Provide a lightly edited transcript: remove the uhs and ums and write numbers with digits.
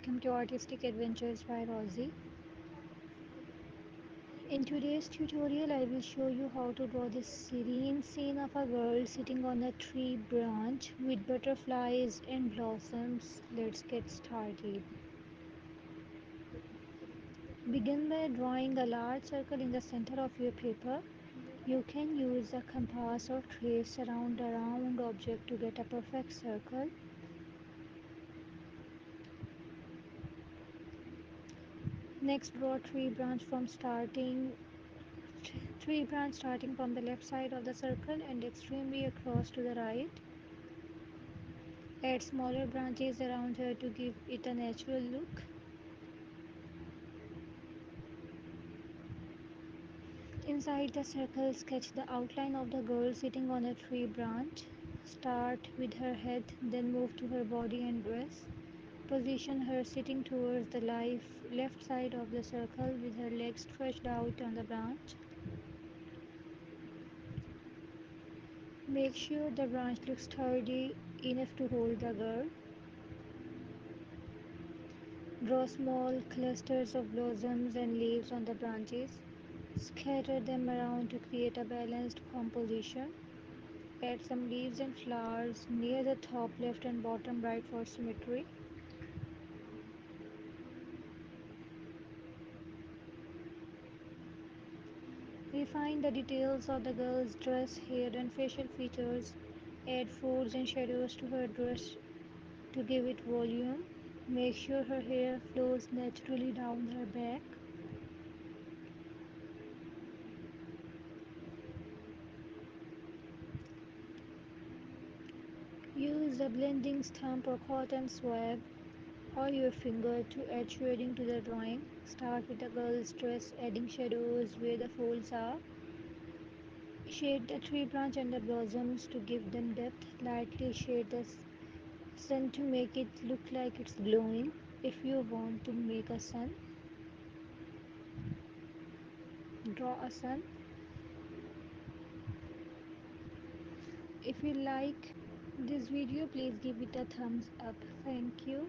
welcome to Artistic Adventures by Rosie. In today's tutorial, I will show you how to draw this serene scene of a girl sitting on a tree branch with butterflies and blossoms. Let's get started. Begin by drawing a large circle in the center of your paper. You can use a compass or trace around a round object to get a perfect circle. Next, draw tree branch starting from the left side of the circle and extremely across to the right. Add smaller branches around her to give it a natural look. Inside the circle, sketch the outline of the girl sitting on a tree branch. Start with her head, then move to her body and dress. Position her sitting towards the left side of the circle with her legs stretched out on the branch. Make sure the branch looks sturdy enough to hold the girl. Draw small clusters of blossoms and leaves on the branches. Scatter them around to create a balanced composition. Add some leaves and flowers near the top left and bottom right for symmetry. Refine the details of the girl's dress, hair, and facial features. Add folds and shadows to her dress to give it volume. Make sure her hair flows naturally down her back. Use a blending stump or cotton swab or your finger to add shading to the drawing. Start with the girl's dress, adding shadows where the folds are. Shade the tree branch and the blossoms to give them depth. Lightly shade the sun to make it look like it's glowing. If you want to make a sun, draw a sun. If you like this video, please give it a thumbs up. Thank you.